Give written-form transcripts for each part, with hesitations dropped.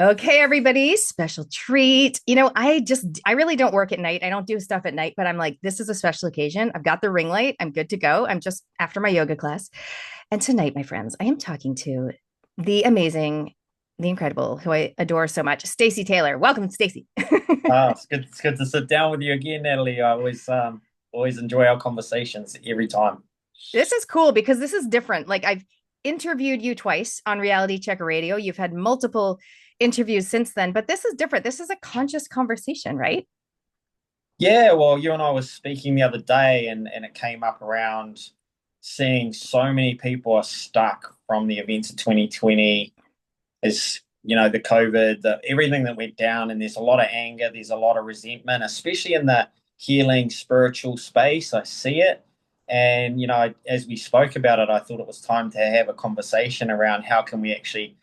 Okay, everybody, special treat. I really don't work at night. I don't do stuff at night, but I'm like, this is a special occasion. I've got the ring light. I'm good to go. I'm just after my yoga class. And tonight, my friends, I am talking to the amazing, the incredible, who I adore so much, Stacy Taylor. Welcome, Stacy. It's good. It's good to sit down with you again, Natalie. I always enjoy our conversations every time. This is cool because this is different. Like I've interviewed you twice on Reality Checker Radio. You've had multiple interviews since then, but this is different. This is a conscious conversation, right? Yeah, well, you and I was speaking the other day, and it came up around seeing so many people are stuck from the events of 2020. Is the COVID, everything that went down, and there's a lot of anger, there's a lot of resentment, especially in the healing spiritual space. I see it. And as we spoke about it, I thought it was time to have a conversation around how can we actually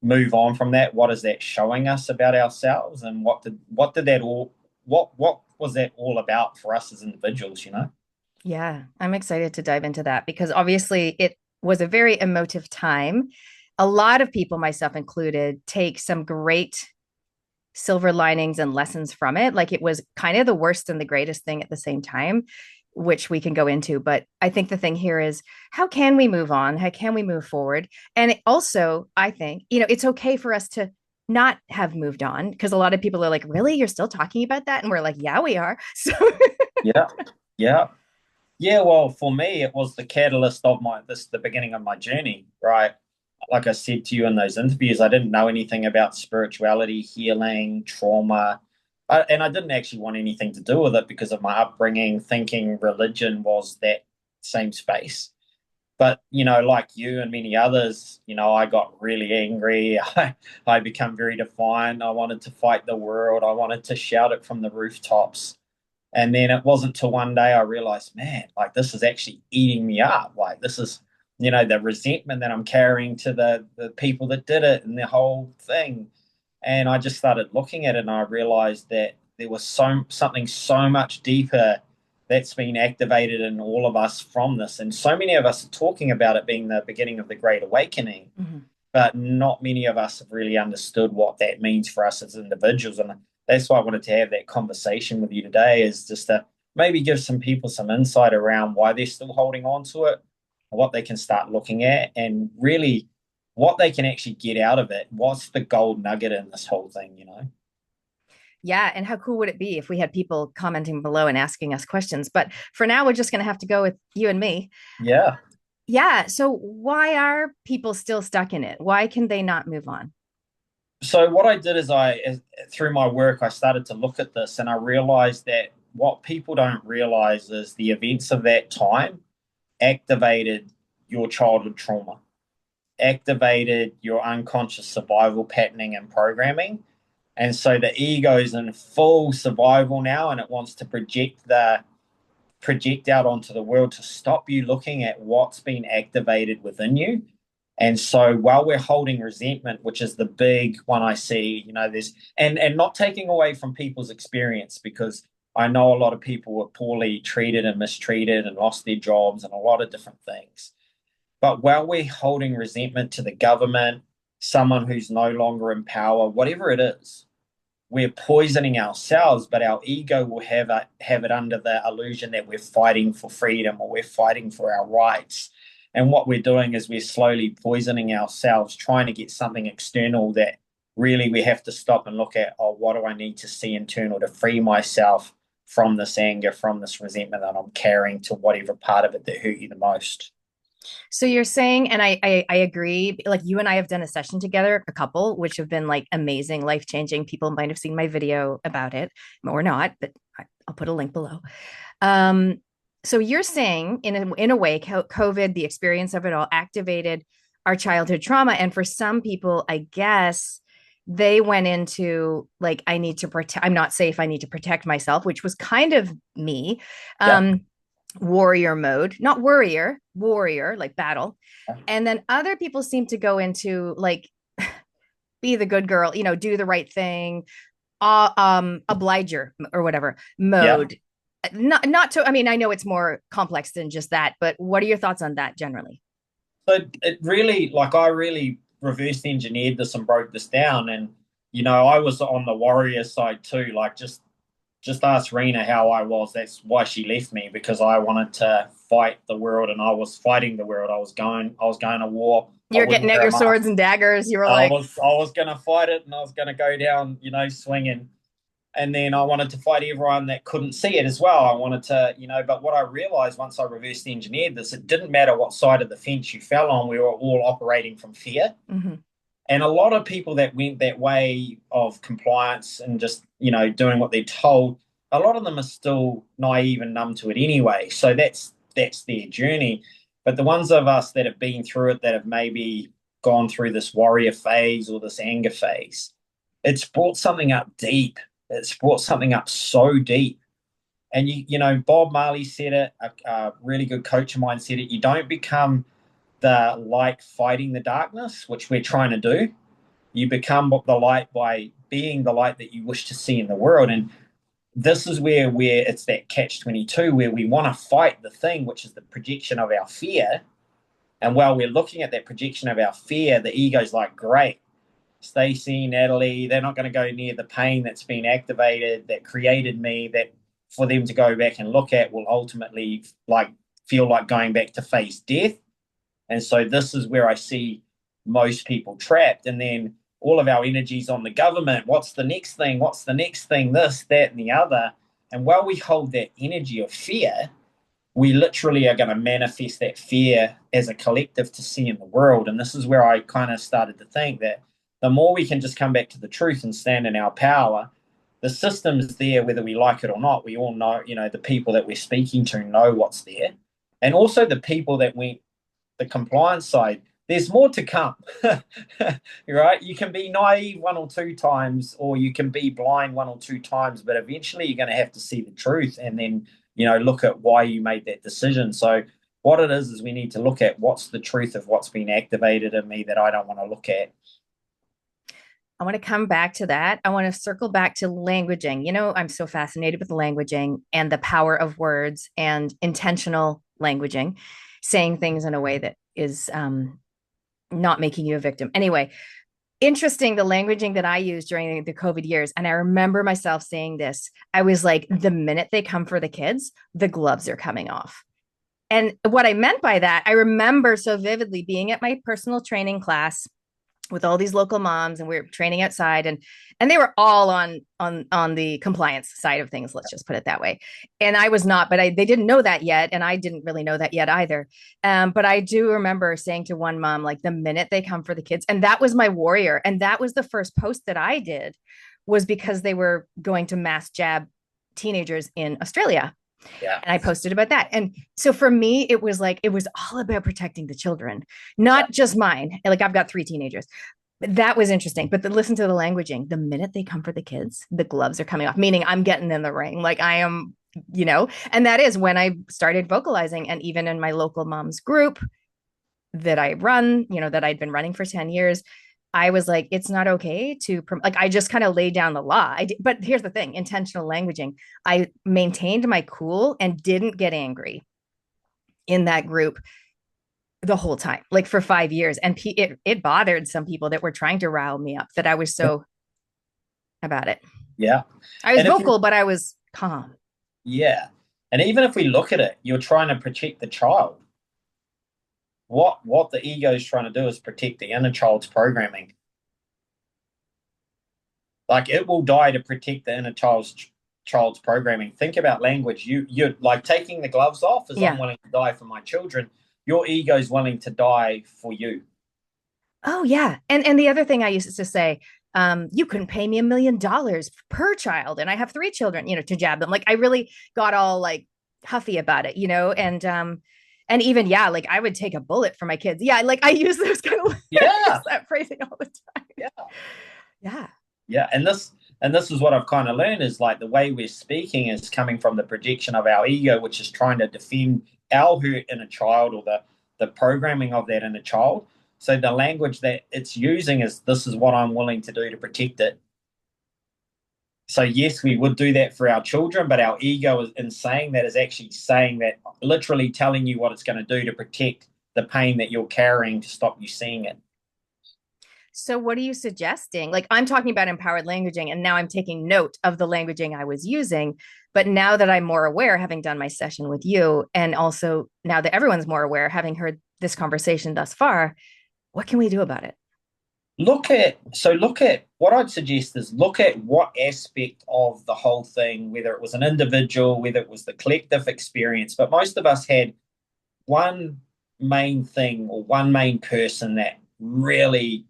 move on from that. What is that showing us about ourselves, and what did that all what was that all about for us as individuals? Yeah, I'm excited to dive into that because obviously it was a very emotive time. A lot of people, myself included, take some great silver linings and lessons from it. Like it was kind of the worst and the greatest thing at the same time, which we can go into. But I think the thing here is how can we move on? How can we move forward? And also, I think, it's okay for us to not have moved on because a lot of people are like, really? You're still talking about that? And we're like, yeah, we are. So, Yeah, yeah. Yeah, well, for me, it was the catalyst of the beginning of my journey, right? Like I said to you in those interviews, I didn't know anything about spirituality, healing, trauma, and I didn't actually want anything to do with it because of my upbringing, thinking religion was that same space. But, like you and many others, I got really angry. I become very defiant. I wanted to fight the world. I wanted to shout it from the rooftops. And then it wasn't till one day I realized, man, like this is actually eating me up. Like this is, the resentment that I'm carrying to the people that did it and the whole thing. And I just started looking at it and I realized that there was something so much deeper that's been activated in all of us from this. And so many of us are talking about it being the beginning of the Great Awakening, mhm. but not many of us have really understood what that means for us as individuals. And that's why I wanted to have that conversation with you today, is just to maybe give some people some insight around why they're still holding on to it, what they can start looking at, and really what they can actually get out of it. What's the gold nugget in this whole thing? Yeah. And how cool would it be if we had people commenting below and asking us questions? But for now, we're just going to have to go with you and me. Yeah. Yeah. So, why are people still stuck in it? Why can they not move on? So what I did is through my work, I started to look at this and I realized that what people don't realize is the events of that time activated your childhood trauma, activated your unconscious survival patterning and programming. And so the ego's in full survival now and it wants to project out onto the world to stop you looking at what's been activated within you. And so while we're holding resentment, which is the big one I see, there's and not taking away from people's experience, because I know a lot of people were poorly treated and mistreated and lost their jobs and a lot of different things. But while we're holding resentment to the government, someone who's no longer in power, whatever it is, we're poisoning ourselves, but our ego will have it under the illusion that we're fighting for freedom or we're fighting for our rights. And what we're doing is we're slowly poisoning ourselves, trying to get something external that really we have to stop and look at, oh, what do I need to see internal to free myself from this anger, from this resentment that I'm carrying to whatever part of it that hurt you the most. So you're saying, and I agree. Like you and I have done a session together, a couple, which have been like amazing, life changing. People might have seen my video about it or not, but I'll put a link below. Um, so you're saying, in a way, COVID, the experience of it all, activated our childhood trauma, and for some people, I guess they went into like, I need to protect. I'm not safe. I need to protect myself, which was kind of me. Yeah. Um, Warrior mode, not worrier, warrior, like battle. And then other people seem to go into like be the good girl, do the right thing, obliger or whatever Yeah. mode. Not to, I mean, I know it's more complex than just that, but what are your thoughts on that generally? So it really, like, I really reverse engineered this and broke this down. And, I was on the warrior side too. Like just ask Rena how I was. That's why she left me, because I wanted to fight the world, and I was fighting the world. I was going to war. I You're wouldn't getting out wear your a swords mask. and daggers. You were I like, was I was going to fight it, and I was going to go down, swinging. And then I wanted to fight everyone that couldn't see it as well. I wanted to, but what I realized once I reverse engineered this, it didn't matter what side of the fence you fell on. We were all operating from fear. mhm. And a lot of people that went that way of compliance and just, doing what they're told, a lot of them are still naive and numb to it anyway. So that's their journey. But the ones of us that have been through it, that have maybe gone through this warrior phase or this anger phase, it's brought something up deep. It's brought something up so deep. And Bob Marley said it, a really good coach of mine said it. You don't become the light fighting the darkness, which we're trying to do. You become the light by being the light that you wish to see in the world. And this is where it's that catch 22, where we want to fight the thing, which is the projection of our fear. And while we're looking at that projection of our fear, the ego's like, great, Stacy, Natalie, they're not going to go near the pain that's been activated, that created me, that for them to go back and look at will ultimately like feel like going back to face death. And so this is where I see most people trapped. And then all of our energies on the government. What's the next thing? What's the next thing? This, that, and the other. And while we hold that energy of fear, we literally are going to manifest that fear as a collective to see in the world. And this is where I kind of started to think that the more we can just come back to the truth and stand in our power, the system's there, whether we like it or not. We all know, the people that we're speaking to know what's there. And also the people that went the compliance side, there's more to come. Right? You can be naive one or two times, or you can be blind one or two times, but eventually you're going to have to see the truth and then, look at why you made that decision. So what it is we need to look at what's the truth of what's been activated in me that I don't want to look at. I want to come back to that. I want to circle back to languaging. I'm so fascinated with languaging and the power of words and intentional languaging, saying things in a way that is not making you a victim. Anyway, interesting the languaging that I used during the COVID years. And I remember myself saying this. I was like, the minute they come for the kids, the gloves are coming off. And what I meant by that, I remember so vividly being at my personal training class with all these local moms, and we were training outside, and they were all on the compliance side of things, let's just put it that way. And I was not, but they didn't know that yet, and I didn't really know that yet either. But I do remember saying to one mom, like, the minute they come for the kids, and that was my warrior, and that was the first post that I did, was because they were going to mass jab teenagers in Australia. Yeah. And I posted about that. And so for me, it was all about protecting the children, Yeah. not just mine. Like, I've got 3 teenagers. That was interesting. But listen to the languaging. The minute they come for the kids, the gloves are coming off, meaning I'm getting in the ring. Like, I am, and that is when I started vocalizing. And even in my local moms group that I run, that I'd been running for 10 years, I was like, it's not okay to, like, I just kind of laid down the law. But here's the thing, intentional languaging. I maintained my cool and didn't get angry in that group the whole time, like for 5 years. And it bothered some people that were trying to rile me up, that I was so about it. Yeah. I was And if you, vocal, but I was calm. yeah. And even if we look at it, you're trying to protect the child. What the ego is trying to do is protect the inner child's programming. Like it will die to protect the inner child's programming. Think about language. You're like taking the gloves off as I'm Yeah. willing to die for my children. Your ego's willing to die for you. Oh yeah. And the other thing I used to say, you couldn't pay me $1 million per child, and I have 3 children, to jab them. Like, I really got all like huffy about it, and even, yeah, like, I would take a bullet for my kids. Yeah, like, I use those kind of Yeah. that phrasing all the time. Yeah. Yeah. Yeah. And this is what I've kind of learned is like the way we're speaking is coming from the projection of our ego, which is trying to defend our hurt in a child, or the programming of that in a child. So the language that it's using is, this is what I'm willing to do to protect it. So yes, we would do that for our children, but our ego is, in saying that, is actually saying that, literally telling you what it's going to do to protect the pain that you're carrying, to stop you seeing it. So, what are you suggesting? Like, I'm talking about empowered languaging, and now I'm taking note of the languaging I was using. But now that I'm more aware, having done my session with you, and also now that everyone's more aware, having heard this conversation thus far, what can we do about it? Look at what I'd suggest is look at what aspect of the whole thing, whether it was an individual, whether it was the collective experience, but most of us had one main thing or one main person that really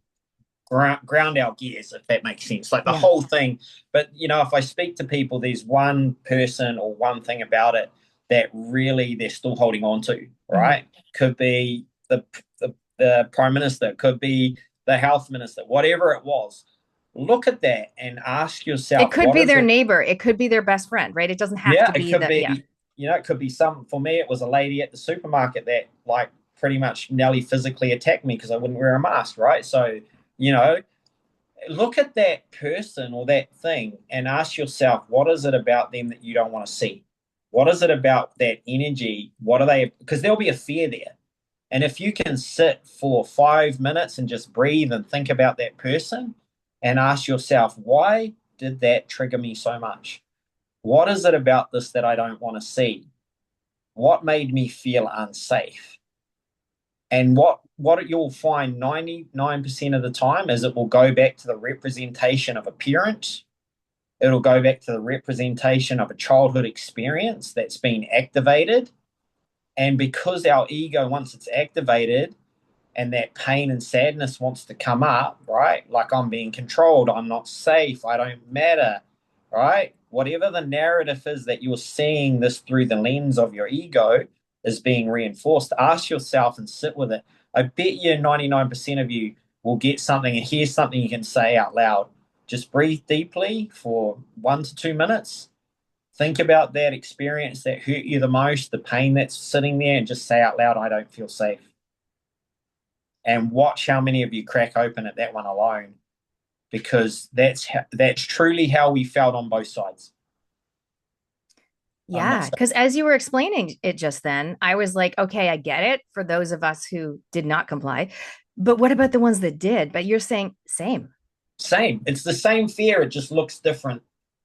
ground our gears, if that makes sense. Like the Yeah. whole thing. But if I speak to people, there's one person or one thing about it that really they're still holding on to, Mm-hmm. right? Could be the prime minister, could be the health minister, whatever it was. Look at that and ask It yourself, could what be is their it? neighbor. It could be their best friend, right? It doesn't have Yeah, to it be could that. Yeah. be, it could be some, for me, it was a lady at the supermarket that like pretty much nearly physically attacked me because I wouldn't wear a mask, right? So, you know, look at that person or that thing and ask yourself, what is it about them that you don't want to see? What is it about that energy? What are they? Because there'll be a fear there. And if you can sit for 5 minutes and just breathe and think about that person and ask yourself, why did that trigger me so much? What is it about this that I don't want to see? What made me feel unsafe? And what you'll find 99% of the time is it will go back to the representation of a parent. It'll go back to the representation of a childhood experience that's been activated. And because our ego, once it's activated, and that pain and sadness wants to come up, right? Like I'm being controlled, I'm not safe, I don't matter, right? Whatever the narrative is that you're seeing this through the lens of your ego is being reinforced. Ask yourself and sit with it. I bet you 99% of you will get something and hear something you can say out loud. Just breathe deeply for 1 to 2 minutes. Think about that experience that hurt you the most, the pain that's sitting there, and just say out loud, I don't feel safe, and watch how many of you crack open at that one alone, because that's truly how we felt on both sides. I'm not Yeah. saying Because as you were explaining it just then, I was like, okay, I get it for those of us who did not comply. But what about the ones that did? But you're saying same. same. It's the same fear, it just looks different.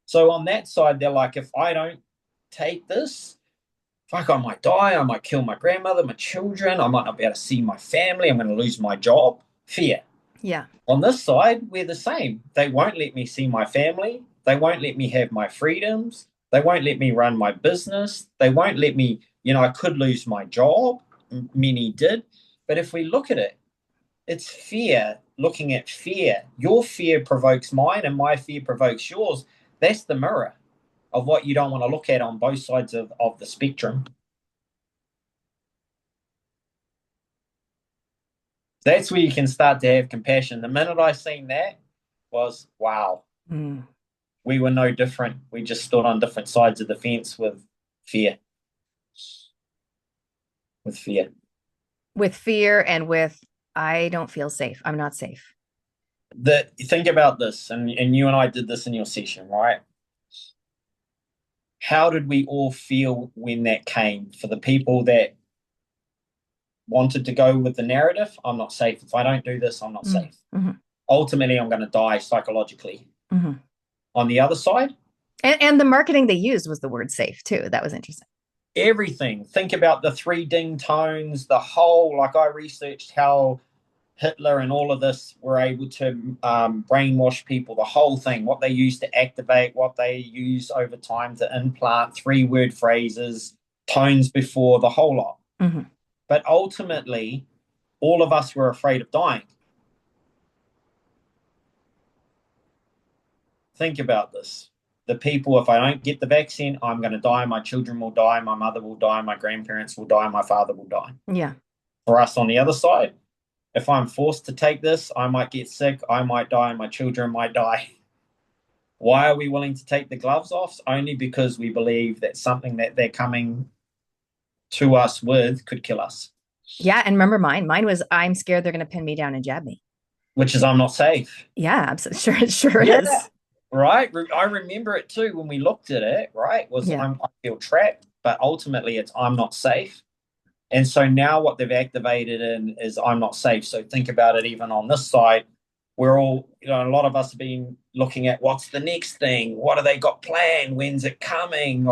So on that side, they're like, if I don't take this, fuck, I might die, I might kill my grandmother, my children, I might not be able to see my family, I'm going to lose my job. Fear. Yeah. On this side, we're the same. They won't let me see my family. They won't let me have my freedoms. They won't let me run my business. They won't let me, I could lose my job. Many did. But if we look at it, it's fear, looking at fear. Your fear provokes mine, and my fear provokes yours. That's the mirror of what you don't want to look at on both sides of the spectrum. That's where you can start to have compassion. The minute I seen that was, wow, Mm. we were no different. We just stood on different sides of the fence fear, with fear. With fear and with, I don't feel safe. I'm not safe. Think about this, and you and I did this in your session, right? How did we all feel when that came? For the people that wanted to go with the narrative, I'm not safe. If I don't do this, I'm not Mm. safe. Mm-hmm. Ultimately, I'm going to die psychologically. Mm-hmm. On the other side, And the marketing they used was the word safe too. That was interesting. everything. Think about the three ding tones, the whole, like I researched how Hitler and all of this were able to brainwash people, the whole thing, what they use to activate, what they use over time to implant 3 word phrases, tones before, the whole lot. Mm-hmm. But ultimately, all of us were afraid of dying. Think about this. The people, if I don't get the vaccine, I'm going to die. My children will die. My mother will die. My grandparents will die. My father will die. Yeah. For us on the other side, if I'm forced to take this, I might get sick. I might die. My children might die. Why are we willing to take the gloves off? Only because we believe that something that they're coming to us with could kill us, Yeah. And remember mine. Mine was, I'm scared they're going to pin me down and jab me. which is I'm not safe. Yeah. I'm so, sure. It sure Yeah. is. Right. I remember it too when we looked at it, right? Was Yeah. I feel trapped, but ultimately it's I'm not safe. And so now what they've activated in is I'm not safe. So think about it even on this side. we're all, a lot of us have been looking at what's the next thing, what have they got planned, when's it coming,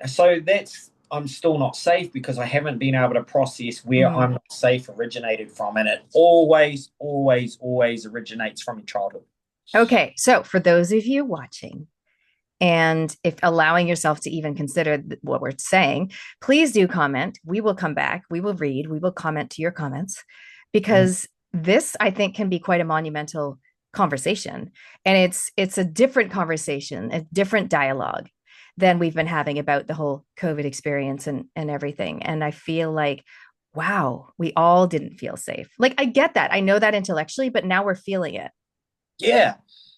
so that's, I'm still not safe because I haven't been able to process where Mhm. I'm not safe originated from, and it always, always, always originates from your childhood. Okay, so for those of you watching, and if allowing yourself to even consider what we're saying, please do comment. We will come back. We will read. We will comment to your comments Mm. because this, I think, can be quite a monumental conversation. And it's a different conversation, a different dialogue than we've been having about the whole COVID experience and everything. And I feel like, wow, we all didn't feel safe. Like I get that. I know that intellectually, but now we're feeling it. Yeah.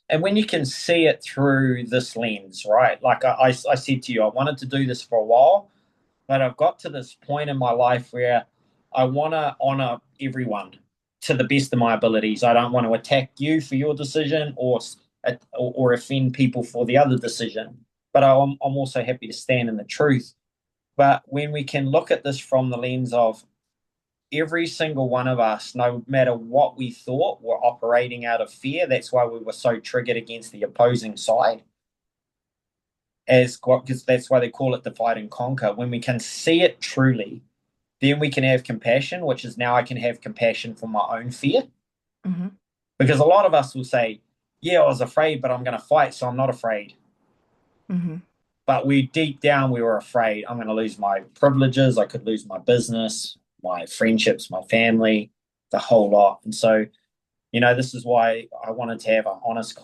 And when you can see it through this lens, right? Like I said to you, I wanted to do this for a while, but I've got to this point in my life where I want to honor everyone to the best of my abilities. I don't want to attack you for your decision or offend people for the other decision. But I'm also happy to stand in the truth. But when we can look at this from the lens of every single one of us, no matter what we thought, were operating out of fear. That's why we were so triggered against the opposing side, because that's why they call it divide and conquer. When we can see it truly, then we can have compassion, which is now I can have compassion for my own fear. Mm-hmm. Because a lot of us will say, yeah, I was afraid, but I'm going to fight, so I'm not afraid. Mm-hmm. But we deep down, we were afraid. I'm going to lose my privileges. I could lose my business, my friendships, my family, the whole lot. And so, this is why I wanted to have an honest,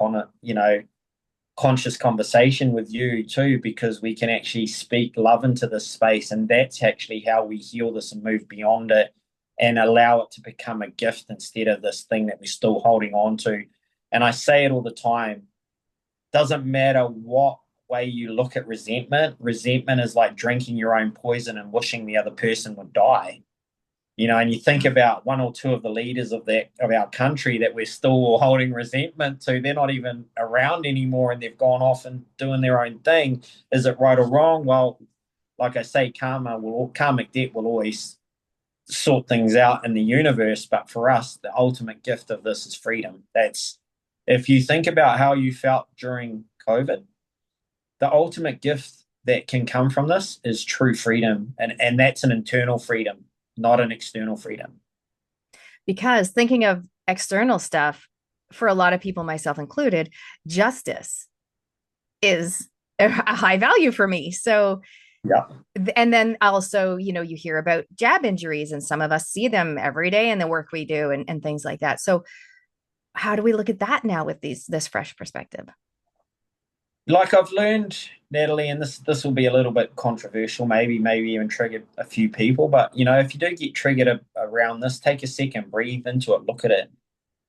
conscious conversation with you too, because we can actually speak love into this space. And that's actually how we heal this and move beyond it and allow it to become a gift instead of this thing that we're still holding on to. And I say it all the time, doesn't matter what way you look at resentment. Resentment is like drinking your own poison and wishing the other person would die. And you think about one or two of the leaders of our country that we're still holding resentment to, they're not even around anymore and they've gone off and doing their own thing. Is it right or wrong? Well, like I say, karmic debt will always sort things out in the universe. But for us, the ultimate gift of this is freedom. That's if you think about how you felt during COVID, the ultimate gift that can come from this is true freedom. And that's an internal freedom, not an external freedom. Because thinking of external stuff, for a lot of people, myself included, justice is a high value for me. So, Yeah. and then also, you hear about jab injuries, and some of us see them every day in the work we do and things like that. So, how do we look at that now with this fresh perspective? Like I've learned, Natalie, and this will be a little bit controversial, maybe even trigger a few people, but if you do get triggered around this, take a second, breathe into it, look at it.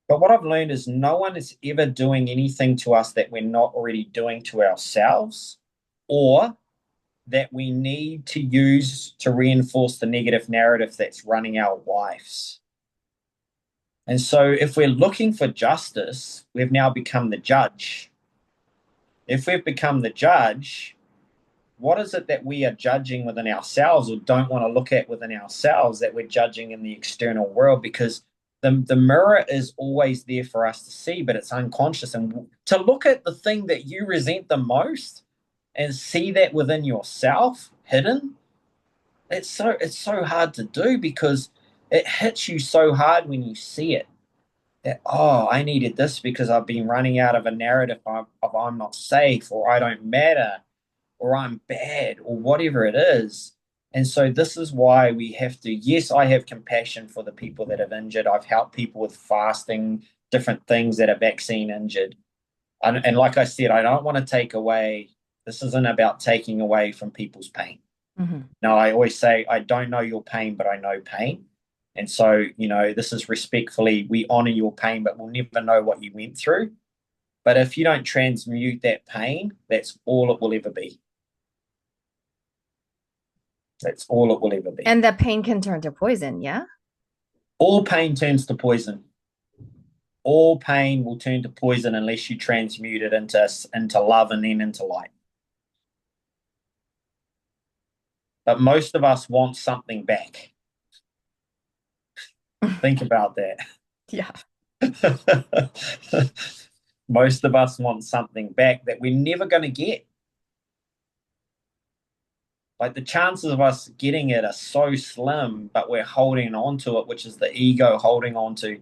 But what I've learned is no one is ever doing anything to us that we're not already doing to ourselves or that we need to use to reinforce the negative narrative that's running our lives. And so if we're looking for justice, we've now become the judge. If we've become the judge, what is it that we are judging within ourselves or don't want to look at within ourselves that we're judging in the external world? Because the mirror is always there for us to see, but it's unconscious. And to look at the thing that you resent the most and see that within yourself hidden, it's so hard to do because it hits you so hard when you see it that, oh, I needed this because I've been running out of a narrative of I'm not safe or I don't matter or I'm bad or whatever it is. And so this is why we have to, yes, I have compassion for the people that have injured. I've helped people with fasting, different things that are vaccine injured. And like I said, I don't want to take away, this isn't about taking away from people's pain. Mm-hmm. No, I always say, I don't know your pain, but I know pain. And so, this is respectfully, we honor your pain, but we'll never know what you went through. But if you don't transmute that pain, that's all it will ever be. That's all it will ever be. And the pain can turn to poison. Yeah. All pain turns to poison. All pain will turn to poison unless you transmute it into love and then into light. But most of us want something back. Think about that. Yeah. Most of us want something back that we're never going to get. Like the chances of us getting it are so slim, but we're holding on to it, which is the ego holding on to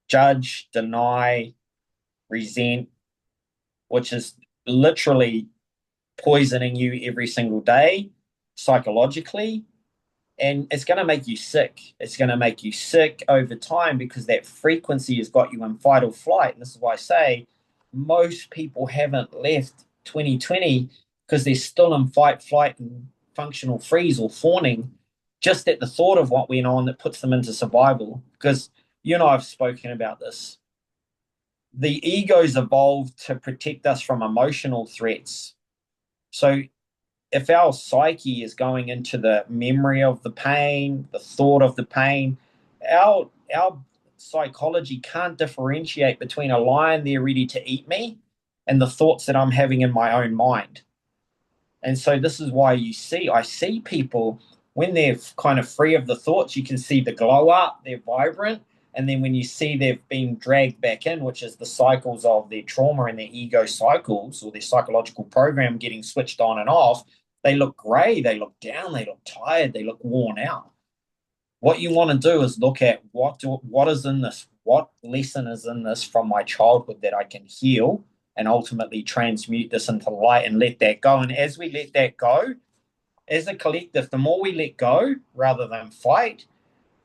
judge, deny, resent, which is literally poisoning you every single day psychologically. And it's going to make you sick. It's going to make you sick over time because that frequency has got you in fight or flight. And this is why I say most people haven't left 2020 because they're still in fight, flight, and functional freeze or fawning just at the thought of what went on that puts them into survival. Because you and I have spoken about this. The ego's evolved to protect us from emotional threats. So if our psyche is going into the memory of the pain, the thought of the pain, our psychology can't differentiate between a lion there ready to eat me and the thoughts that I'm having in my own mind. And so this is why I see people when they're kind of free of the thoughts, you can see the glow up, they're vibrant. And then when you see they've been dragged back in, which is the cycles of their trauma and their ego cycles or their psychological program getting switched on and off, they look grey, they look down, they look tired, they look worn out. What you want to do is look at what is in this, what lesson is in this from my childhood that I can heal and ultimately transmute this into light and let that go. And as we let that go, as a collective, the more we let go rather than fight,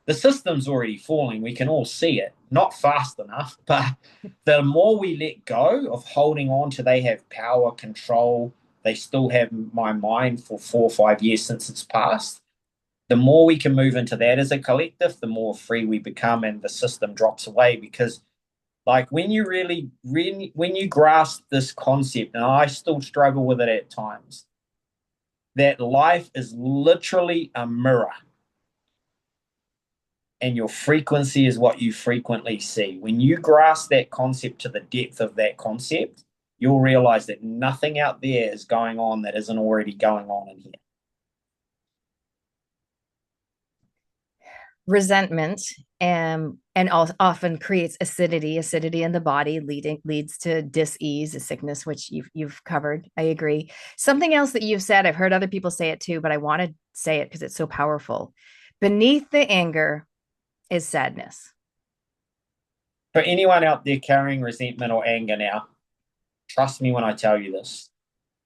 the system's already falling. We can all see it, not fast enough, but the more we let go of holding on to they have power, control, they still have my mind for 4 or 5 years since it's passed. The more we can move into that as a collective, the more free we become and the system drops away. Because like when you really when you grasp this concept, and I still struggle with it at times, that life is literally a mirror and your frequency is what you frequently see. When you grasp that concept to the depth of that concept, you'll realize that nothing out there is going on that isn't already going on in here. Resentment and often creates acidity in the body, leads to dis-ease, a sickness, which you've covered. I agree. Something else that you've said, I've heard other people say it too, but I want to say it because it's so powerful. Beneath the anger is sadness. For anyone out there carrying resentment or anger now, trust me when I tell you this.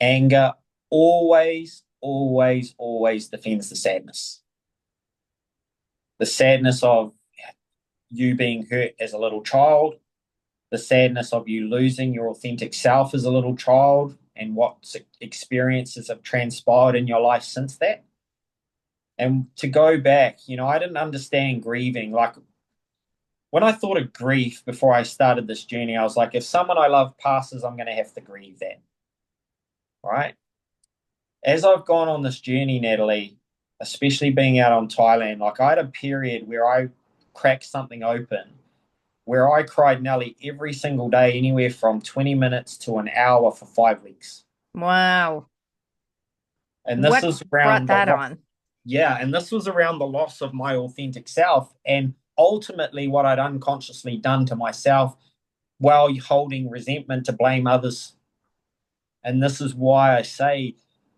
Anger always defends the sadness. The sadness of you being hurt as a little child, the sadness of you losing your authentic self as a little child, and what experiences have transpired in your life since that. And to go back, I didn't understand grieving. Like when I thought of grief before I started this journey, I was like, if someone I love passes, I'm going to have to grieve that. Right. As I've gone on this journey, Natalie, especially being out on Thailand, like I had a period where I cracked something open, where I cried nearly every single day, anywhere from 20 minutes to an hour for 5 weeks. Wow. And this What is brought around the that loss. on? Yeah, and this was around the loss of my authentic self and ultimately what I'd unconsciously done to myself while holding resentment to blame others. And this is why I say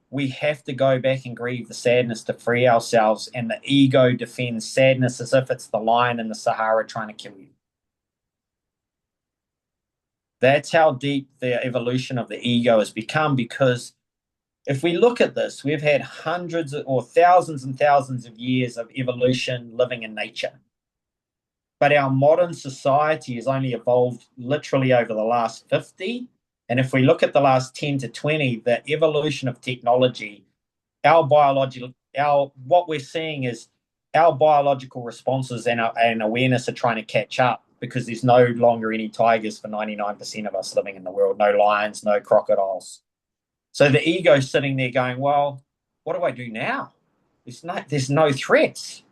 we have to go back and grieve the sadness to free ourselves. And the ego defends sadness as if it's the lion in the Sahara trying to kill you. That's how deep the evolution of the ego has become. Because if we look at this, we've had hundreds or thousands and thousands of years of evolution living in nature. But our modern society has only evolved literally over the last 50. And if we look at the last 10 to 20, the evolution of technology, our biological, our what we're seeing is our biological responses and awareness are trying to catch up because there's no longer any tigers for 99% of us living in the world, no lions, no crocodiles. So the ego's sitting there going, well, what do I do now? There's no threats.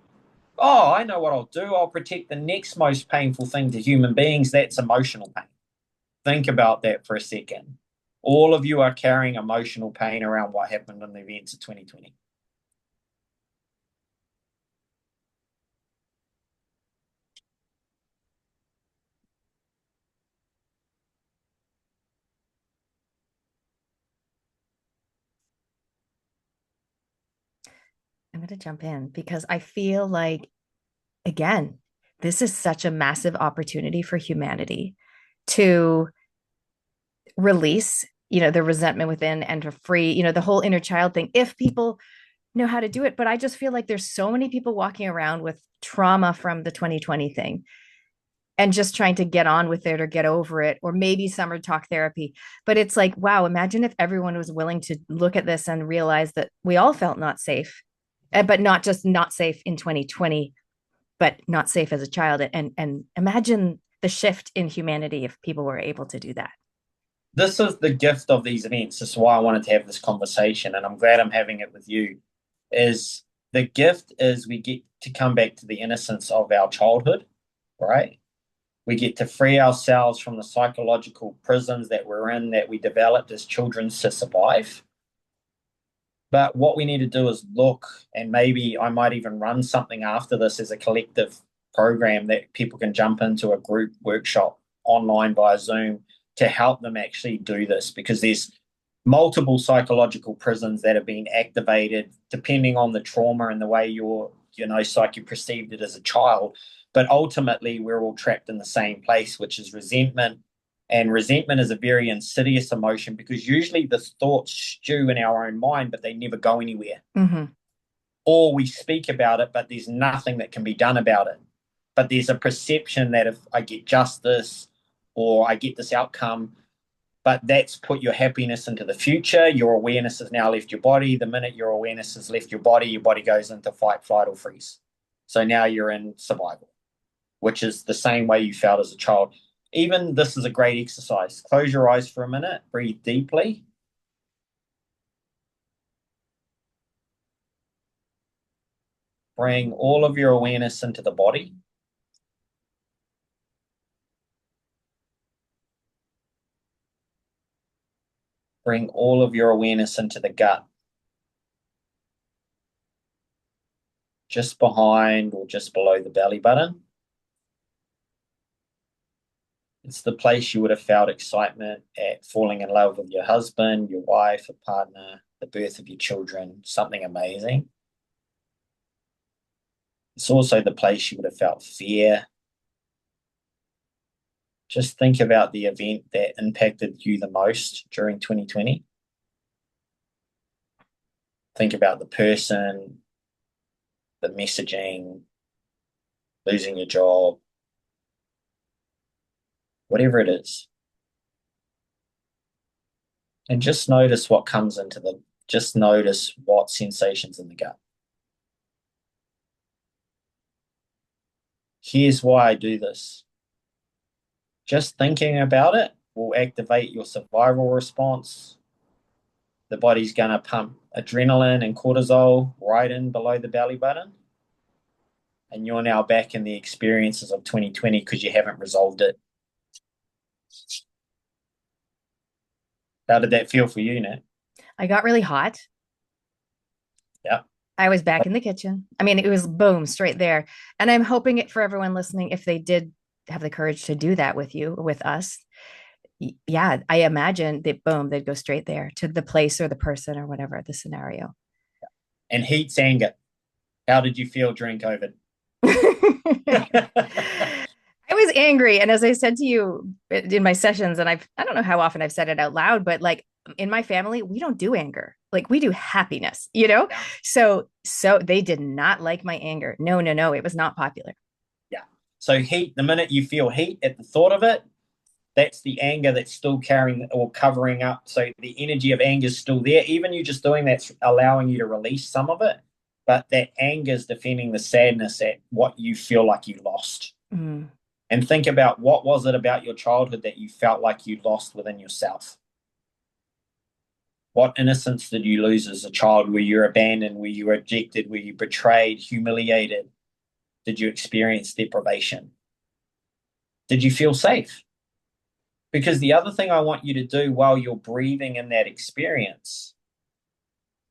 Oh, I know what I'll do. I'll protect the next most painful thing to human beings. That's emotional pain. Think about that for a second. All of you are carrying emotional pain around what happened in the events of 2020. I'm going to jump in because I feel like, again, this is such a massive opportunity for humanity to release, the resentment within and to free, the whole inner child thing, if people know how to do it. But I just feel like there's so many people walking around with trauma from the 2020 thing and just trying to get on with it or get over it, or maybe some are talk therapy. But it's like, wow, imagine if everyone was willing to look at this and realize that we all felt not safe, but not just not safe in 2020, but not safe as a child. And imagine the shift in humanity if people were able to do that. This is the gift of these events. This is why I wanted to have this conversation, and I'm glad I'm having it with you. Is the gift is we get to come back to the innocence of our childhood, right? We get to free ourselves from the psychological prisons that we're in that we developed as children to survive. But what we need to do is look, and maybe I might even run something after this as a collective program that people can jump into a group workshop online via Zoom to help them actually do this, because there's multiple psychological prisons that have been activated depending on the trauma and the way psyche perceived it as a child. But ultimately, we're all trapped in the same place, which is resentment. And resentment is a very insidious emotion because usually the thoughts stew in our own mind, but they never go anywhere. Mm-hmm. Or we speak about it, but there's nothing that can be done about it. But there's a perception that if I get justice or I get this outcome, but that's put your happiness into the future. Your awareness has now left your body. The minute your awareness has left your body goes into fight, flight, or freeze. So now you're in survival, which is the same way you felt as a child. Even this is a great exercise. Close your eyes for a minute, breathe deeply. Bring all of your awareness into the body. Bring all of your awareness into the gut, just behind or just below the belly button. It's the place you would have felt excitement at falling in love with your husband, your wife, a partner, the birth of your children, something amazing. It's also the place you would have felt fear. Just think about the event that impacted you the most during 2020. Think about the person, the messaging, losing your job, whatever it is. And just notice what comes just notice what sensations in the gut. Here's why I do this. Just thinking about it will activate your survival response. The body's going to pump adrenaline and cortisol right in below the belly button. And you're now back in the experiences of 2020 because you haven't resolved it. How did that feel for you, Nat? I got really hot. Yeah. I was back in the kitchen. I mean, it was boom, straight there. And I'm hoping it for everyone listening, if they did have the courage to do that with you, with us, yeah, I imagine that boom, they'd go straight there to the place or the person or whatever the scenario. And heat's anger. How did you feel during COVID? I was angry. And as I said to you in my sessions, and I don't know how often I've said it out loud, but like in my family, we don't do anger. Like we do happiness, you know? Yeah. So they did not like my anger. No, no, no. It was not popular. Yeah. So heat, the minute you feel heat at the thought of it, that's the anger that's still carrying or covering up. So the energy of anger is still there. Even you just doing that's allowing you to release some of it. But that anger is defending the sadness at what you feel like you lost. Mm. And think about what was it about your childhood that you felt like you lost within yourself? What innocence did you lose as a child? Were you abandoned? Were you rejected? Were you betrayed, humiliated? Did you experience deprivation? Did you feel safe? Because the other thing I want you to do while you're breathing in that experience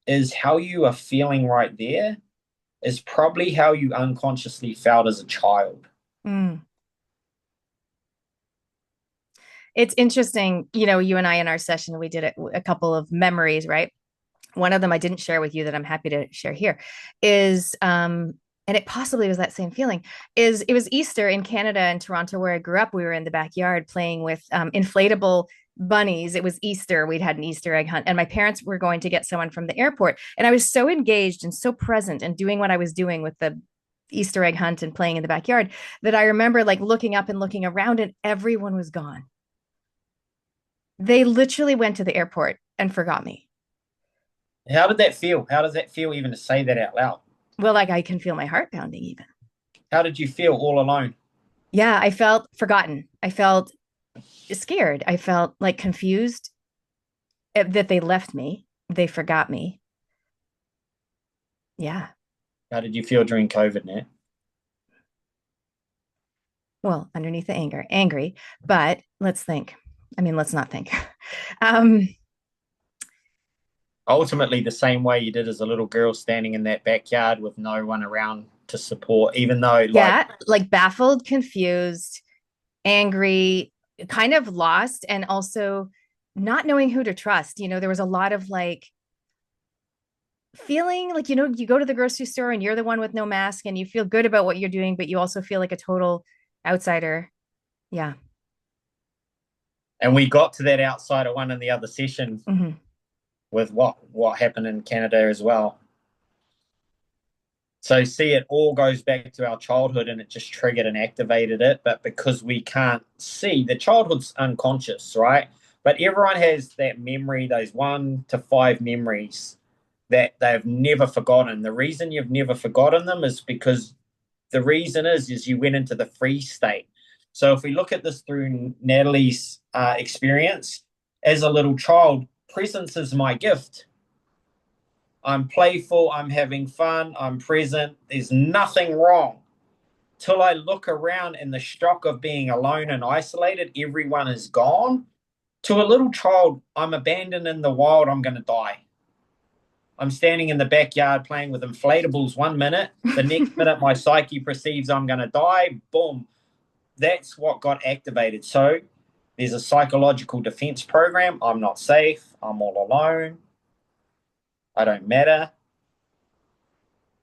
is how you are feeling right there is probably how you unconsciously felt as a child. Mm. It's interesting, you and I in our session, we did a couple of memories, right? one of them I didn't share with you that I'm happy to share here is and it possibly was that same feeling is it was Easter in Canada in Toronto where I grew up. We were in the backyard playing with inflatable bunnies. It was Easter. We'd had an Easter egg hunt and my parents were going to get someone from the airport. And I was so engaged and so present and doing what I was doing with the Easter egg hunt and playing in the backyard that I remember like looking up and looking around and everyone was gone. They literally went to the airport and forgot me. How did that feel? How does that feel even to say that out loud? Well, like I can feel my heart pounding even. How did you feel all alone? Yeah, I felt forgotten. I felt scared. I felt like confused that they left me. They forgot me. Yeah. How did you feel during COVID, Nat? Well, underneath the anger, angry, but let's think. I mean, let's not think. um, Ultimately, the same way you did as a little girl standing in that backyard with no one around to support, even though, like, yeah, like baffled, confused, angry, kind of lost, and also not knowing who to trust. You know, there was a lot of like feeling like, you know, you go to the grocery store and you're the one with no mask and you feel good about what you're doing, but you also feel like a total outsider. Yeah. and we got to that outsider one in the other session Mm-hmm. with what happened in Canada as well. So see, it all goes back to our childhood and it just triggered and activated it. But because we can't see, the childhood's unconscious, right? But everyone has that memory, those 1 to 5 memories that they've never forgotten. The reason you've never forgotten them is because the reason is you went into the freeze state. So if we look at this through Natalie's experience, as a little child, presence is my gift. I'm playful, I'm having fun, I'm present, there's nothing wrong. Till I look around in the shock of being alone and isolated, everyone is gone. To a little child, I'm abandoned in the wild, I'm going to die. I'm standing in the backyard playing with inflatables 1 minute. The next minute, my psyche perceives I'm going to die. Boom. That's what got activated. So there's a psychological defense program. I'm not safe. I'm all alone. I don't matter.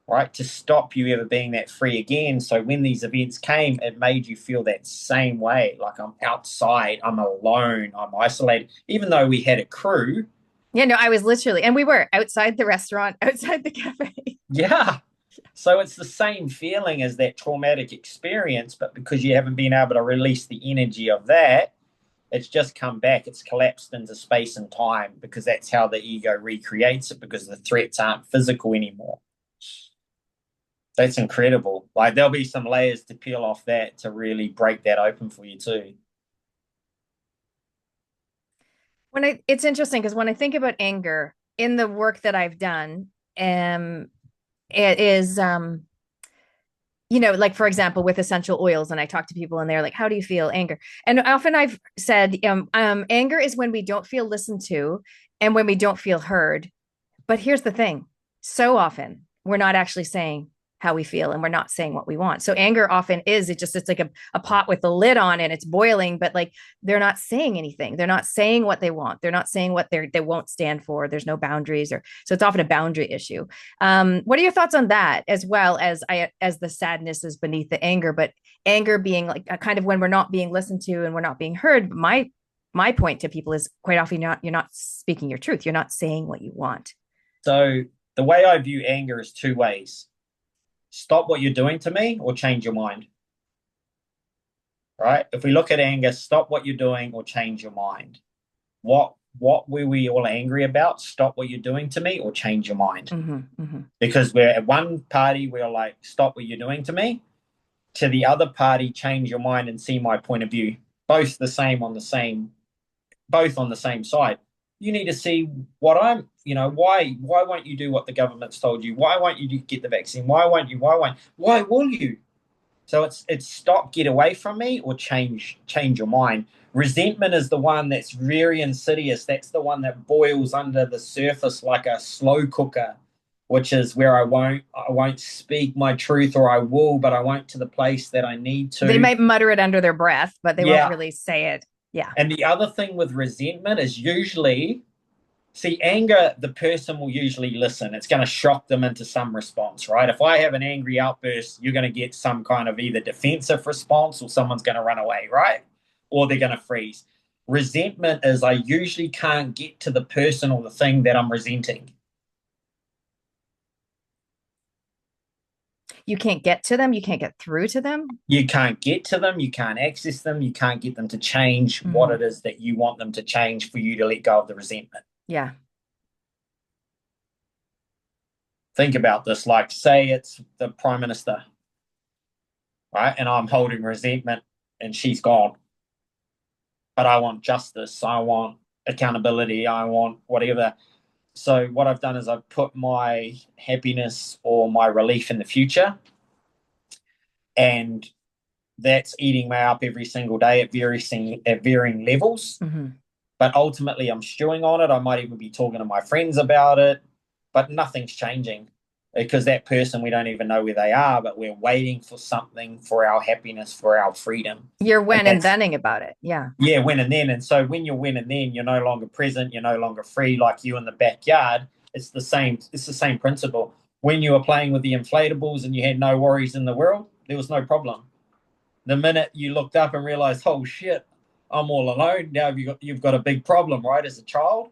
Right? To stop you ever being that free again. So when these events came, it made you feel that same way. Like I'm outside, I'm alone, I'm isolated. Even though we had a crew. Yeah, no, I was literally, and we were outside the restaurant, outside the cafe. Yeah. So it's the same feeling as that traumatic experience, but because you haven't been able to release the energy of that, it's just come back. It's collapsed into space and time because that's how the ego recreates it because the threats aren't physical anymore. That's incredible. Like there'll be some layers to peel off that to really break that open for you too. It's interesting because when I think about anger in the work that I've done, um, it is, you know, like for example, with essential oils, and I talk to people and they're like, how do you feel anger? And often I've said, anger is when we don't feel listened to and when we don't feel heard. But here's the thing, so often we're not actually saying how we feel and we're not saying what we want. So anger often is it's like a pot with the lid on and it's boiling, but like they're not saying anything. They're not saying what they want. They're not saying what they won't stand for. There's no boundaries, or so it's often a boundary issue. What are your thoughts on that, as well as the sadness is beneath the anger, but anger being like a kind of when we're not being listened to and we're not being heard. My point to people is quite often you're not speaking your truth. You're not saying what you want. So the way I view anger is two ways. Stop what you're doing to me or change your mind. Right? If we look at anger, stop what you're doing or change your mind. What were we all angry about? Stop what you're doing to me or change your mind. Mm-hmm, mm-hmm. Because we're at one party, we're like, stop what you're doing to me. To the other party, change your mind and see my point of view. Both the same on the same, both on the same side. You need to see what I'm, why won't you do what the government's told you? Why won't you get the vaccine? Why won't you? Why will you? So it's stop, get away from me, or change your mind. Resentment is the one that's very insidious. That's the one that boils under the surface like a slow cooker, which is where I won't speak my truth, or I will, but I won't to the place that I need They to. might mutter it under their breath, but they won't Yeah. really say it. Yeah. And the other thing with resentment is usually See, anger, the person will usually listen. It's going to shock them into some response, right? If I have an angry outburst, you're going to get some kind of either defensive response or someone's going to run away, right? Or they're going to freeze. Resentment is I usually can't get to the person or the thing that I'm resenting. You can't get to them, you can't get through to them. You can't get to them, you can't access them, you can't get them to change what Hmm. it is that you want them to change for you to let go of the resentment. Yeah. Think about this, like say it's the prime minister, right? And I'm holding resentment and she's gone. But I want justice, I want accountability, I want whatever. So what I've done is I've put my happiness or my relief in the future, and that's eating me up every single day at varying levels. Hmm. But ultimately, I'm stewing on it. I might even be talking to my friends about it, but nothing's changing because that person, we don't even know where they are, but we're waiting for something for our happiness, for our freedom. You're And when and that's, thenning about it. Yeah. yeah, when and then. And so when you're when and then, you're no longer present, you're no longer free like you in the backyard. It's the same principle. When you were playing with the inflatables and you had no worries in the world, there was no problem. The minute you looked up and realized, oh shit, I'm all alone. Now you've got a big problem, right? As a child,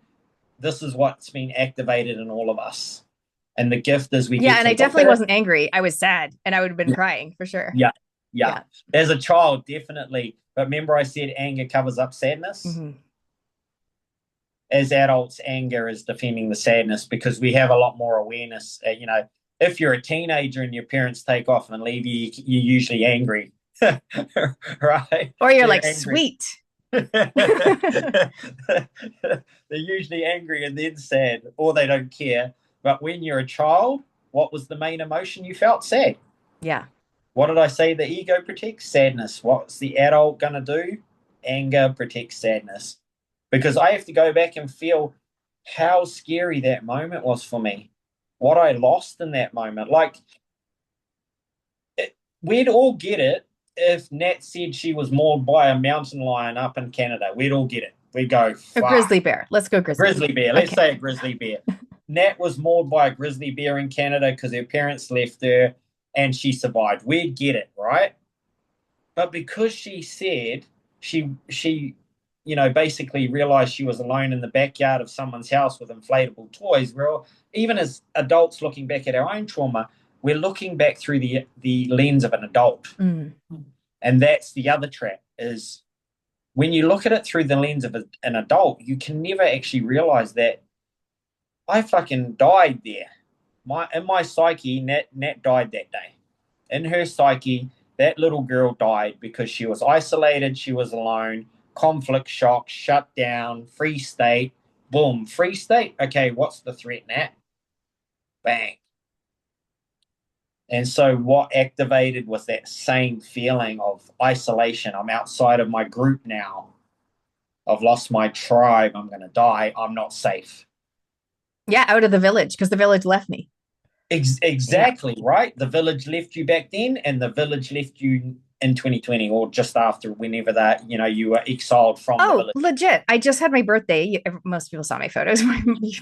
this is what's been activated in all of us. And the gift is we Yeah. get And to I look definitely at it. wasn't angry. I was sad and I would have been Yeah, crying for sure. yeah, yeah. Yeah. As a child, definitely. But remember, I said anger covers up sadness. Hmm. As adults, anger is defending the sadness because we have a lot more awareness. If you're a teenager and your parents take off and leave you, you're usually angry, right? Or you're They're like, angry. sweet. They're usually angry and then sad, or they don't care. But when you're a child, what was the main emotion you felt? Sad. Yeah. What did I say? The ego protects sadness. What's the adult going to do? Anger protects sadness. Because I have to go back and feel how scary that moment was for me, what I lost in that moment. Like, we'd all get it if Nat said she was mauled by a mountain lion up in Canada. We'd all get it. We'd go, A fuck. grizzly bear. Let's go A grizzly bear. grizzly bear. Let's Okay. say a grizzly bear. Nat was mauled by a grizzly bear in Canada because her parents left her and she survived. We'd get it, right? But because she said she basically realized she was alone in the backyard of someone's house with inflatable toys. Even as adults looking back at our own trauma, we're looking back through the lens of an adult. Mm. And that's the other trap is when you look at it through the lens of an adult, you can never actually realize that I fucking died there. In my psyche, Nat died that day. In her psyche, that little girl died because she was isolated, she was alone, conflict shock, shut down, free state. Boom, free state. Okay, what's the threat, Nat? Bang. And so, what activated was that same feeling of isolation. I'm outside of my group now. I've lost my tribe. I'm going to die. I'm not safe. Yeah. Out of the village because the village left me. Yeah. Exactly, right? The village left you back then, and the village left you in 2020 or just after, whenever you were exiled from the Oh, village. legit. I just had my birthday. Most people saw my photos,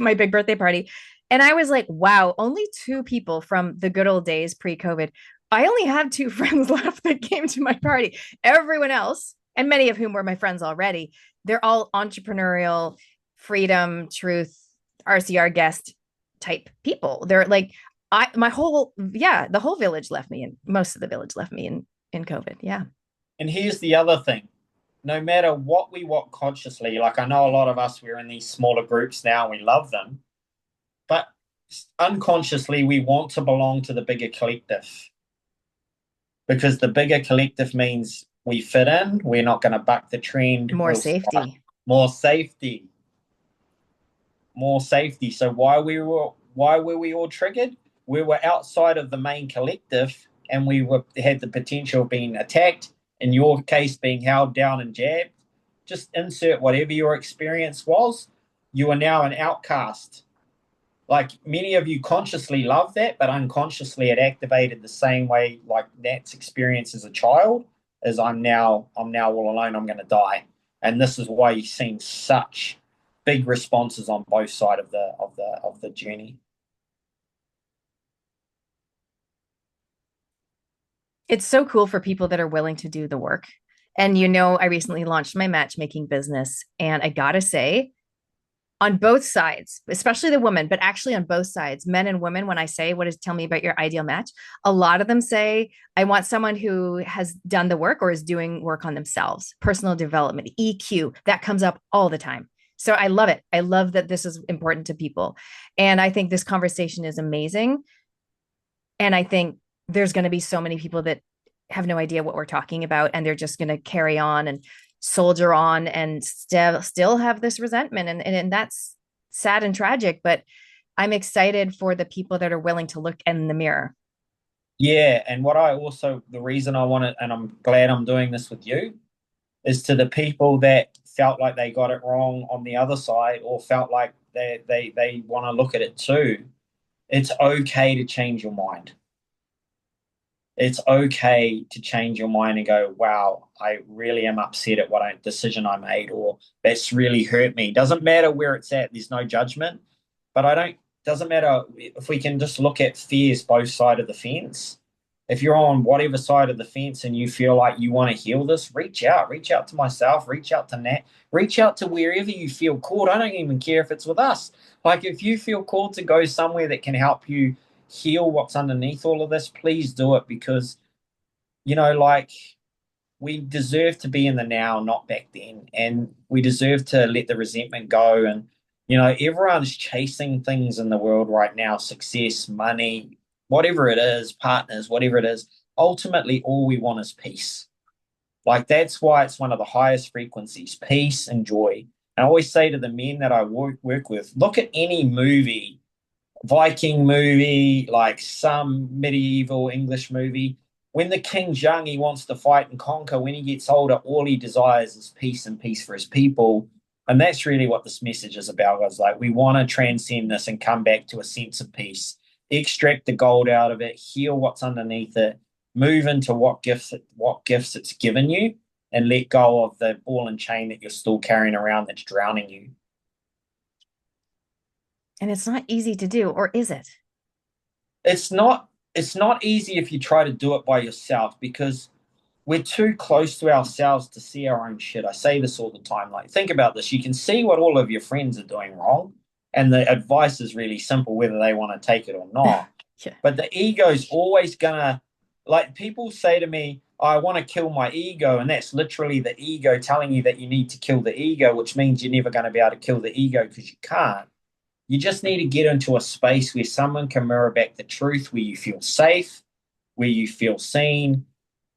my big birthday party. And I was like, wow, only two people from the good old days pre COVID. I only had two friends left that came to my party. Everyone else, and many of whom were my friends already, they're all entrepreneurial, freedom, truth, RCR guest type people. They're like, the whole village left me, and most of the village left me in COVID. Yeah. And here's the other thing. No matter what we want consciously, like I know a lot of us, we're in these smaller groups now and we love them, but unconsciously we want to belong to the bigger collective because the bigger collective means we fit in, we're not going to buck the trend, More safety. more safety, more safety. So why were we all triggered? We were outside of the main collective and had the potential of being attacked, in your case being held down and jabbed. Just insert whatever your experience was. You are now an outcast. Like many of you consciously love that, but unconsciously it activated the same way like Nat's experience as a child is I'm now all alone, I'm gonna die. And this is why you've seen such big responses on both sides of the journey. It's so cool for people that are willing to do the work. And I recently launched my matchmaking business, and I gotta say, on both sides, especially the women, but actually on both sides, men and women, when I say, what is, tell me about your ideal match, a lot of them say, I want someone who has done the work or is doing work on themselves, personal development, EQ. That comes up all the time. So I love it. I love that this is important to people. And I think this conversation is amazing. And I think there's going to be so many people that have no idea what we're talking about, and they're just going to carry on and soldier on and still have this resentment. And that's sad and tragic, but I'm excited for the people that are willing to look in the mirror. Yeah, and the reason I want it, and I'm glad I'm doing this with you, is to the people that felt like they got it wrong on the other side, or felt like they want to look at it too. It's okay to change your mind. It's okay to change your mind and go, wow, I really am upset at decision I made, or that's really hurt me. Doesn't matter where it's at. There's no judgment, but doesn't matter if we can just look at fears, both side of the fence. If you're on whatever side of the fence and you feel like you want to heal this, reach out to myself, reach out to Nat, reach out to wherever you feel called. I don't even care if it's with us. Like if you feel called to go somewhere that can help you heal what's underneath all of this, please do it, because like we deserve to be in the now, not back then, and we deserve to let the resentment go. And everyone's chasing things in the world right now: success, money, whatever it is, partners, whatever it is. Ultimately, all we want is peace. Like that's why it's one of the highest frequencies: peace and joy. And I always say to the men that I work with, look at any movie, Viking movie, like some medieval English movie. When the king's young, he wants to fight and conquer. When he gets older, all he desires is peace and peace for his people. And that's really what this message is about. Guys, like we want to transcend this and come back to a sense of peace, extract the gold out of it, heal what's underneath it, move into what gifts it's given you, and let go of the ball and chain that you're still carrying around that's drowning you. And it's not easy to do, or is it? It's not easy if you try to do it by yourself, because we're too close to ourselves to see our own shit. I say this all the time. Like, think about this. You can see what all of your friends are doing wrong, and the advice is really simple, whether they want to take it or not. Yeah. But the ego's always gonna, like, people say to me, I want to kill my ego. And that's literally the ego telling you that you need to kill the ego, which means you're never going to be able to kill the ego because you can't. You just need to get into a space where someone can mirror back the truth, where you feel safe, where you feel seen,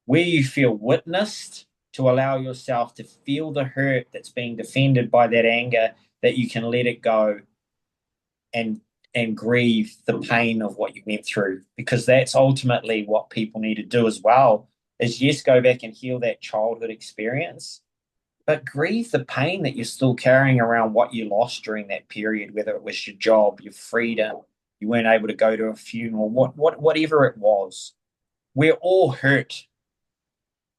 where you feel witnessed, to allow yourself to feel the hurt that's being defended by that anger, that you can let it go and grieve the pain of what you went through, because that's ultimately what people need to do as well, is yes, go back and heal that childhood experience, but grieve the pain that you're still carrying around what you lost during that period, whether it was your job, your freedom, you weren't able to go to a funeral, whatever it was. We're all hurt.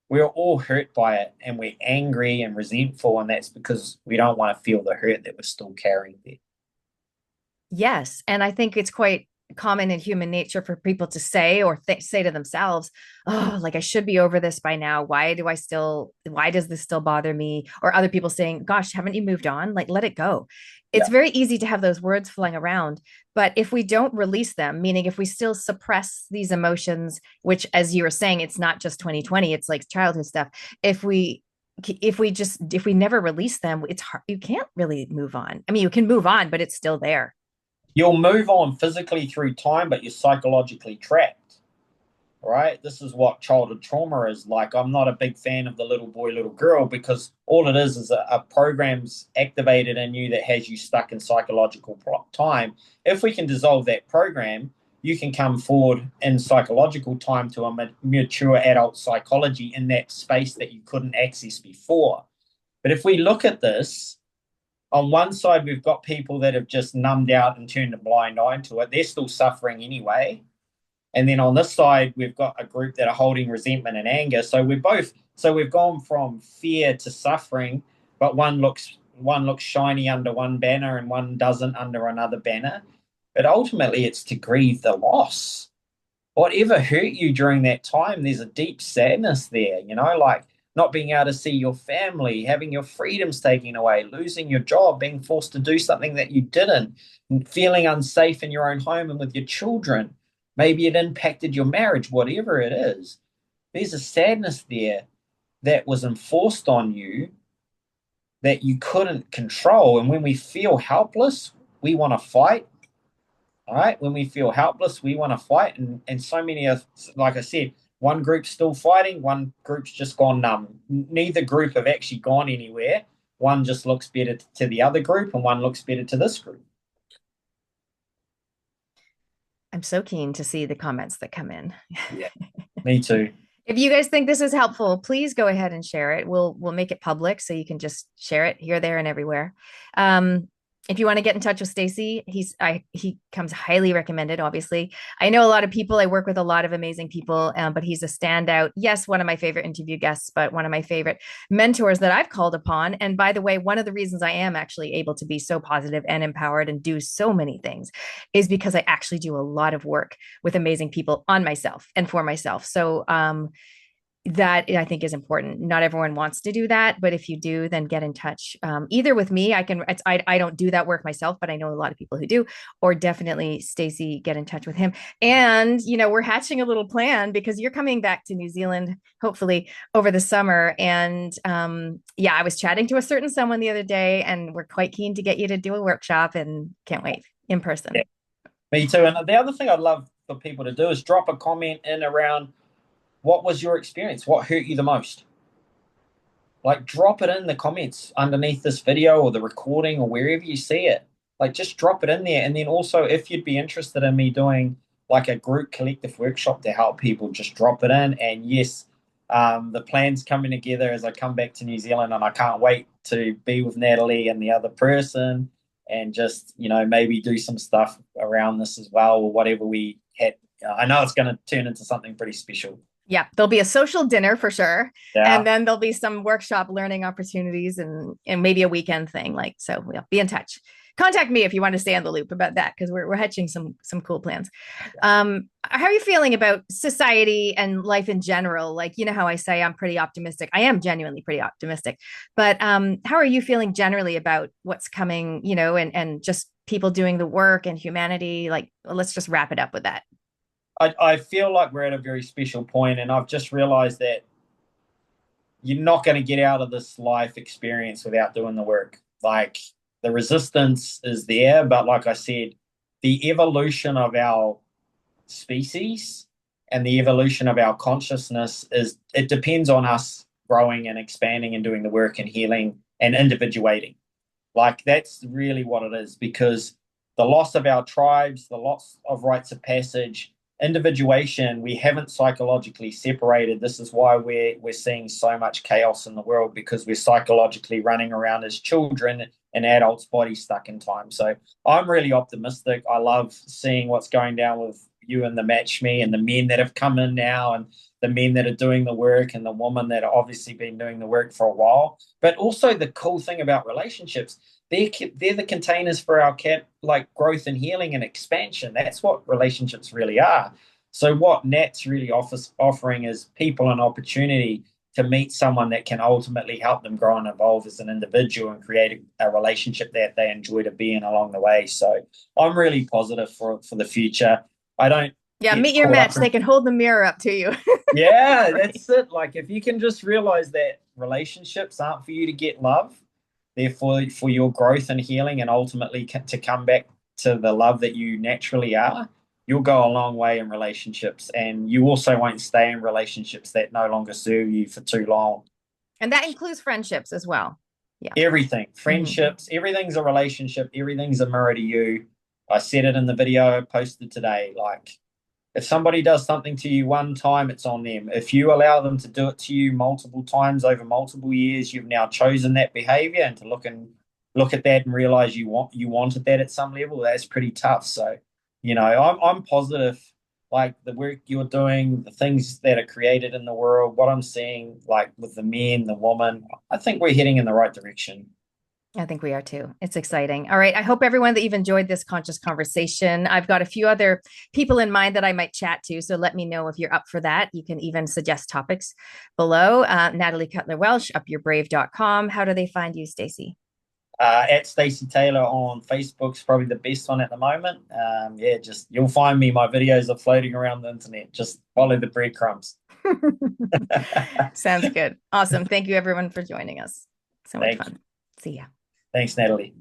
We're all hurt by it, and we're angry and resentful, and that's because we don't want to feel the hurt that we're still carrying there. Yes. And I think it's quite common in human nature for people to say or say to themselves, oh, like I should be over this by now. Why does this still bother me? Or other people saying, gosh, haven't you moved on? Like, let it go. It's Yeah. very easy to have those words flying around. But if we don't release them, meaning if we still suppress these emotions, which, as you were saying, it's not just 2020, it's like childhood stuff. If we never release them, it's hard. You can't really move on. I mean, you can move on, but it's still there. You'll move on physically through time, but you're psychologically trapped, right? This is what childhood trauma is like. I'm not a big fan of the little boy, little girl, because all it is a program's activated in you that has you stuck in psychological time. If we can dissolve that program, you can come forward in psychological time to a mature adult psychology in that space that you couldn't access before. But if we look at this, on one side, we've got people that have just numbed out and turned a blind eye to it. They're still suffering anyway. And then on this side, we've got a group that are holding resentment and anger. So we've gone from fear to suffering, but one looks one looks shiny under one banner and one doesn't under another banner. But ultimately, it's to grieve the loss. Whatever hurt you during that time, there's a deep sadness there, like not being able to see your family, having your freedoms taken away, losing your job, being forced to do something that you didn't, feeling unsafe in your own home and with your children. Maybe it impacted your marriage, whatever it is. There's a sadness there that was enforced on you that you couldn't control. And when we feel helpless, we want to fight. All right. When we feel helpless, we want to fight. And so many of, like I said, one group's still fighting, one group's just gone numb. Neither group have actually gone anywhere. One just looks better to the other group, and one looks better to this group. I'm so keen to see the comments that come in. Yeah, me too. If you guys think this is helpful, please go ahead and share it. We'll make it public so you can just share it here, there, and everywhere. If you want to get in touch with Stacy, he comes highly recommended. Obviously, I know a lot of people. I work with a lot of amazing people, but he's a standout. Yes, one of my favorite interview guests, but one of my favorite mentors that I've called upon. And by the way, one of the reasons I am actually able to be so positive and empowered and do so many things is because I actually do a lot of work with amazing people on myself and for myself. So that I think is important. Not everyone wants to do that, but if you do, then get in touch. Either with me, I don't do that work myself, but I know a lot of people who do, or definitely Stacy, get in touch with him. And we're hatching a little plan because you're coming back to New Zealand, hopefully over the summer. And yeah, I was chatting to a certain someone the other day, and we're quite keen to get you to do a workshop, and can't wait in person. Yeah, me too. And the other thing I'd love for people to do is drop a comment in around what was your experience? What hurt you the most? Like, drop it in the comments underneath this video or the recording or wherever you see it. Like, just drop it in there. And then also, if you'd be interested in me doing like a group collective workshop to help people, just drop it in. And yes, the plan's coming together as I come back to New Zealand, and I can't wait to be with Natalie and the other person and just, maybe do some stuff around this as well, or whatever we had. I know it's going to turn into something pretty special. Yeah, there'll be a social dinner for sure. And Yeah. then there'll be some workshop learning opportunities and maybe a weekend thing. Like, so we'll be in touch. Contact me if you want to stay on the loop about that, because we're hatching some cool plans. How are you feeling about society and life in general? Like, how I say I'm pretty optimistic. I am genuinely pretty optimistic. But how are you feeling generally about what's coming, and just people doing the work and humanity? Like, let's just wrap it up with that. I feel like we're at a very special point, and I've just realized that you're not going to get out of this life experience without doing the work. Like, the resistance is there, but like I said, the evolution of our species and the evolution of our consciousness it depends on us growing and expanding and doing the work and healing and individuating. Like, that's really what it is, because the loss of our tribes, the loss of rites of passage, individuation, we haven't psychologically separated. This is why we're seeing so much chaos in the world, because we're psychologically running around as children in adults' bodies stuck in time. So I'm really optimistic. I love seeing what's going down with you and the Match Me and the men that have come in now, and the men that are doing the work, and the women that have obviously been doing the work for a while. But also, the cool thing about relationships, they're the containers for our like growth and healing and expansion. That's what relationships really are. So what Nat's really offering is people an opportunity to meet someone that can ultimately help them grow and evolve as an individual and create a relationship that they enjoy to be in along the way. So I'm really positive for the future. I don't Yeah, get meet your caught up match. in, They can hold the mirror up to you. yeah, Right. that's it. Like, if you can just realize that relationships aren't for you to get love, they're for your growth and healing, and ultimately to come back to the love that you naturally are, you'll go a long way in relationships. And you also won't stay in relationships that no longer serve you for too long. And that includes friendships as well. Yeah. Everything, Mm-hmm. friendships, everything's a relationship, everything's a mirror to you. I said it in the video I posted today. Like, if somebody does something to you one time, it's on them. If you allow them to do it to you multiple times over multiple years, you've now chosen that behavior, and to look at that and realize you wanted that at some level, that's pretty tough. So, I'm positive. Like, the work you're doing, the things that are created in the world, what I'm seeing, like with the men, the woman, I think we're heading in the right direction. I think we are too. It's exciting. All right. I hope everyone that you've enjoyed this conscious conversation. I've got a few other people in mind that I might chat to. So let me know if you're up for that. You can even suggest topics below. Natalie Cutler Welsh, upyourbrave.com. How do they find you, Stacy? At Stacy Taylor on Facebook's probably the best one at the moment. Yeah, just you'll find me. My videos are floating around the internet. Just follow the breadcrumbs. Sounds good. Awesome. Thank you, everyone, for joining us. So much Thank you. fun. See ya. Thanks, Natalie.